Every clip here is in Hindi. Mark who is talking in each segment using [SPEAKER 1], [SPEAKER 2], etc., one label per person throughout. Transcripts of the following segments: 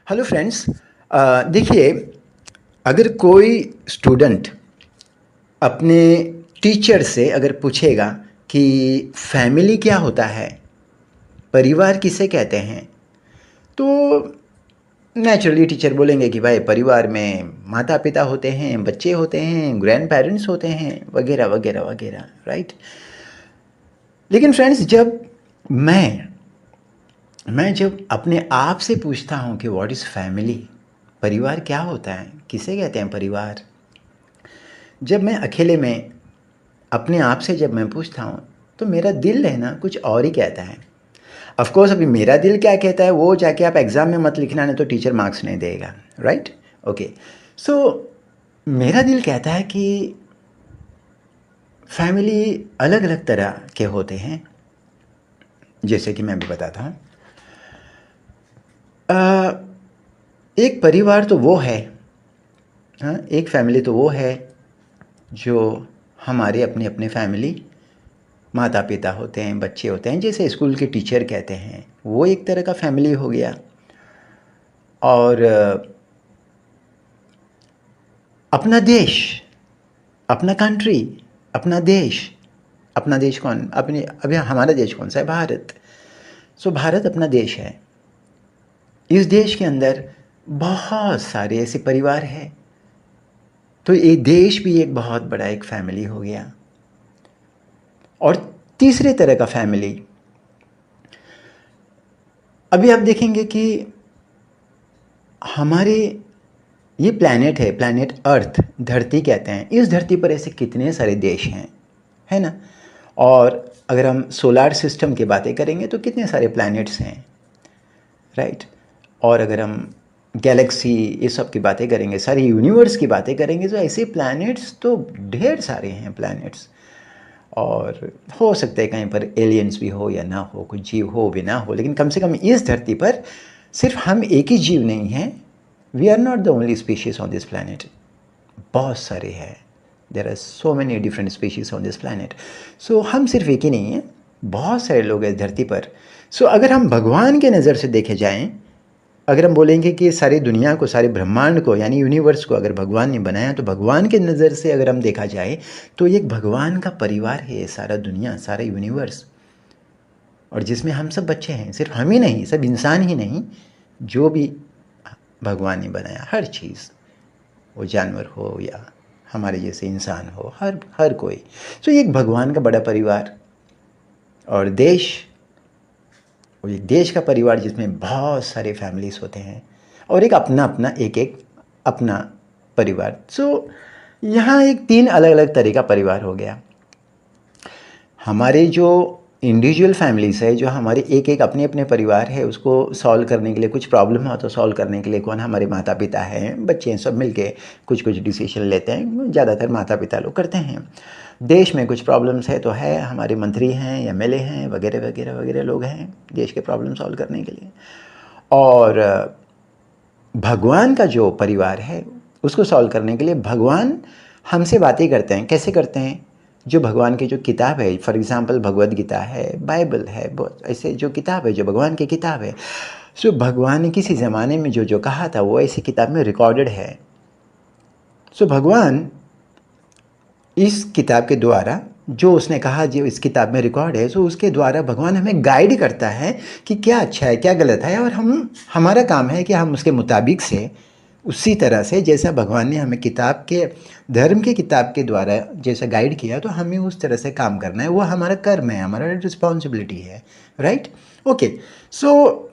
[SPEAKER 1] Hello friends. देखिए, अगर कोई स्टूडेंट अपने टीचर से अगर पूछेगा कि फैमिली क्या होता है, परिवार किसे कहते हैं, तो नेचुरली टीचर बोलेंगे कि भाई परिवार में माता पिता होते हैं, बच्चे होते हैं, ग्रैंड पेरेंट्स होते हैं, वगैरह वगैरह वगैरह, राइट। लेकिन फ्रेंड्स, जब मैं जब अपने आप से पूछता हूँ कि व्हाट इज़ फैमिली, परिवार क्या होता है, किसे कहते हैं परिवार, जब मैं अकेले में अपने आप से जब मैं पूछता हूँ तो मेरा दिल है ना कुछ और ही कहता है। ऑफ कोर्स अभी मेरा दिल क्या कहता है वो जाके आप एग्ज़ाम में मत लिखना, नहीं तो टीचर मार्क्स नहीं देगा, राइट। ओके, सो मेरा दिल कहता है कि फैमिली अलग अलग तरह के होते हैं, जैसे कि मैं भी बताता हूँ। एक परिवार तो वो है, हाँ, एक फैमिली तो वो है जो हमारे अपने अपने फैमिली माता पिता होते हैं, बच्चे होते हैं, जैसे स्कूल के टीचर कहते हैं, वो एक तरह का फैमिली हो गया। और अपना देश, अपना कंट्री, अपना देश, अपना देश कौन, अपने अभी हमारा देश कौन सा है? भारत। सो भारत अपना देश है। इस देश के अंदर बहुत सारे ऐसे परिवार हैं, तो ये देश भी एक बहुत बड़ा एक फैमिली हो गया। और तीसरे तरह का फैमिली अभी आप देखेंगे कि हमारे ये प्लैनेट है, प्लैनेट अर्थ, धरती कहते हैं, इस धरती पर ऐसे कितने सारे देश हैं, है ना। और अगर हम सोलार सिस्टम की बातें करेंगे तो कितने सारे प्लैनेट्स हैं, राइट। और अगर हम गैलेक्सी ये सब की बातें करेंगे, सारी यूनिवर्स की बातें करेंगे, तो ऐसे प्लैनेट्स तो ढेर सारे हैं प्लैनेट्स। और हो सकता है कहीं पर एलियंस भी हो या ना हो, कुछ जीव हो भी ना हो, लेकिन कम से कम इस धरती पर सिर्फ हम एक ही जीव नहीं हैं। We are not the only species on this planet, बहुत सारे हैं। There are so many different species on this planet. So हम सिर्फ एक ही नहीं हैं, बहुत सारे लोग हैं धरती पर। सो अगर हम भगवान के नज़र से देखे जाएं, अगर हम बोलेंगे कि सारी दुनिया को, सारे ब्रह्मांड को, यानी यूनिवर्स को अगर भगवान ने बनाया, तो भगवान के नज़र से अगर हम देखा जाए तो एक भगवान का परिवार है सारा दुनिया, सारा यूनिवर्स। और जिसमें हम सब बच्चे हैं, सिर्फ हम ही नहीं, सब इंसान ही नहीं, जो भी भगवान ने बनाया हर चीज़, वो जानवर हो या हमारे जैसे इंसान हो, हर हर कोई। तो एक भगवान का बड़ा परिवार। और देश, वो एक देश का परिवार जिसमें बहुत सारे फैमिलीज होते हैं, और एक अपना अपना एक एक अपना परिवार। सो यहाँ एक तीन अलग अलग तरह का परिवार हो गया। हमारे जो इंडिविजुअल फैमिलीज़ है, जो हमारे एक एक अपने अपने परिवार है, उसको सॉल्व करने के लिए, कुछ प्रॉब्लम हो तो सॉल्व करने के लिए कौन, हमारे माता पिता हैं, बच्चे हैं, सब मिलके कुछ कुछ डिसीजन लेते हैं, ज़्यादातर माता पिता लोग करते हैं। देश में कुछ प्रॉब्लम्स है तो है, हमारे मंत्री हैं, एमएलए हैं, वगैरह वगैरह वगैरह लोग हैं देश के प्रॉब्लम सॉल्व करने के लिए। और भगवान का जो परिवार है उसको सॉल्व करने के लिए भगवान हमसे बातें करते हैं। कैसे करते हैं? जो भगवान की जो किताब है, फॉर एग्ज़ाम्पल भगवद गीता है, बाइबल है, बहुत ऐसे जो किताब है, जो भगवान की किताब है, सो भगवान ने किसी ज़माने में जो जो कहा था वो ऐसी किताब में रिकॉर्डेड है। सो भगवान इस किताब के द्वारा जो उसने कहा, जो इस किताब में रिकॉर्ड है, सो उसके द्वारा भगवान हमें गाइड करता है कि क्या अच्छा है, क्या गलत है। और हमारा काम है कि हम उसके मुताबिक से, उसी तरह से जैसा भगवान ने हमें किताब के, धर्म के किताब के द्वारा जैसा गाइड किया, तो हमें उस तरह से काम करना है। वो हमारा कर्म है, हमारा रिस्पॉन्सिबिलिटी है, राइट। ओके, सो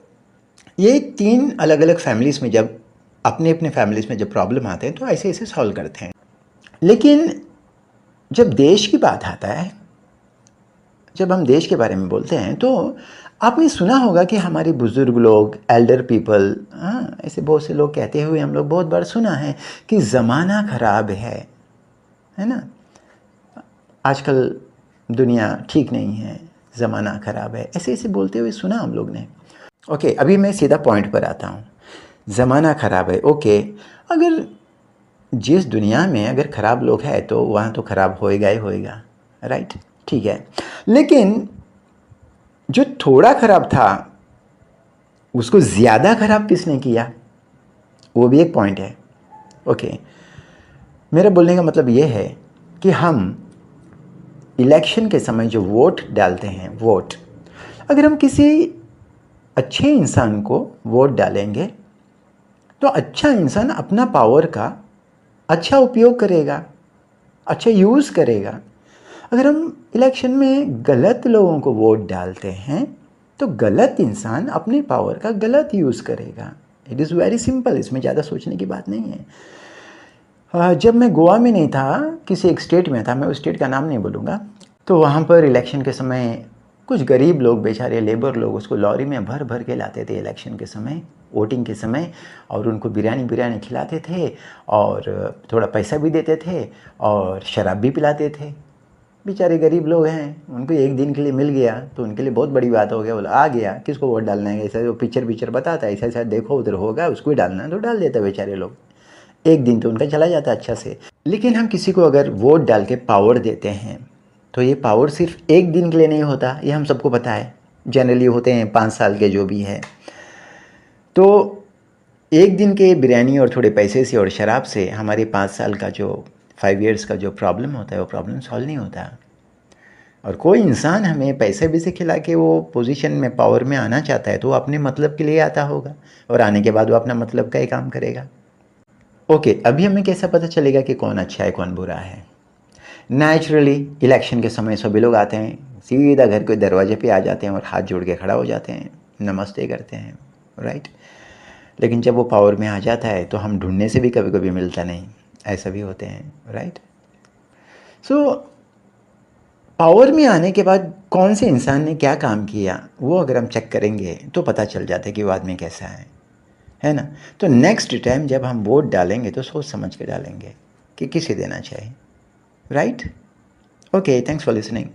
[SPEAKER 1] ये तीन अलग अलग फैमिलीज़ में जब अपने अपने फैमिलीज़ में जब प्रॉब्लम आते हैं तो ऐसे ऐसे सॉल्व करते हैं। लेकिन जब देश की बात आता है, जब हम देश के बारे में बोलते हैं, तो आपने सुना होगा कि हमारे बुज़ुर्ग लोग, एल्डर पीपल, हाँ, ऐसे बहुत से लोग कहते हुए हम लोग बहुत बार सुना है कि ज़माना ख़राब है ना। आजकल दुनिया ठीक नहीं है, ज़माना ख़राब है, ऐसे ऐसे बोलते हुए सुना हम लोग ने। ओके, अभी मैं सीधा पॉइंट पर आता हूँ। ज़माना ख़राब है, ओके। अगर जिस दुनिया में अगर ख़राब लोग हैं तो वहाँ तो ख़राब होएगा ही होएगा, राइट, ठीक है। लेकिन जो थोड़ा ख़राब था उसको ज़्यादा ख़राब किसने किया? वो भी एक पॉइंट है। ओके, मेरा बोलने का मतलब ये है कि हम इलेक्शन के समय जो वोट डालते हैं, वोट, अगर हम किसी अच्छे इंसान को वोट डालेंगे तो अच्छा इंसान अपना पावर का अच्छा उपयोग करेगा, अच्छा यूज़ करेगा। अगर हम इलेक्शन में गलत लोगों को वोट डालते हैं तो गलत इंसान अपने पावर का गलत यूज़ करेगा। इट इज़ वेरी सिंपल, इसमें ज़्यादा सोचने की बात नहीं है। जब मैं गोवा में नहीं था, किसी एक स्टेट में था, मैं उस स्टेट का नाम नहीं बोलूँगा, तो वहाँ पर इलेक्शन के समय कुछ गरीब लोग, बेचारे लेबर लोग, उसको लॉरी में भर भर के लाते थे इलेक्शन के समय, वोटिंग के समय, और उनको बिरयानी खिलाते थे और थोड़ा पैसा भी देते थे और शराब भी पिलाते थे। बेचारे गरीब लोग हैं, उनको एक दिन के लिए मिल गया तो उनके लिए बहुत बड़ी बात हो गया। बोला आ गया, किसको वोट डालना है, ऐसा वो पिक्चर बताता है, ऐसा ऐसा देखो उधर होगा, उसको ही डालना है, तो डाल देता बेचारे लोग। एक दिन तो उनका चला जाता अच्छा से। लेकिन हम किसी को अगर वोट डाल के पावर देते हैं तो ये पावर सिर्फ एक दिन के लिए नहीं होता, ये हम सबको पता है। जनरली होते हैं 5 साल के जो भी है। तो एक दिन के बिरयानी और थोड़े पैसे से और शराब से हमारे 5 साल का जो 5 ईयर्स का जो प्रॉब्लम होता है वो प्रॉब्लम सॉल्व नहीं होता। और कोई इंसान हमें पैसे भी से खिला के वो पोजीशन में, पावर में आना चाहता है तो वो अपने मतलब के लिए आता होगा, और आने के बाद वो अपना मतलब का ही काम करेगा। ओके, अभी हमें कैसा पता चलेगा कि कौन अच्छा है कौन बुरा है? नेचुरली इलेक्शन के समय सभी लोग आते हैं, सीधा घर के दरवाजे पे आ जाते हैं और हाथ जोड़ के खड़ा हो जाते हैं, नमस्ते करते हैं, राइट। लेकिन जब वो पावर में आ जाता है तो हम ढूंढने से भी कभी कभी मिलता नहीं, ऐसा भी होते हैं, राइट। सो पावर में आने के बाद कौन से इंसान ने क्या काम किया वो अगर हम चेक करेंगे तो पता चल जाता है कि वो आदमी कैसा है ना। तो नेक्स्ट टाइम जब हम वोट डालेंगे तो सोच समझ के डालेंगे कि किसे देना चाहिए, right. Okay, thanks for listening.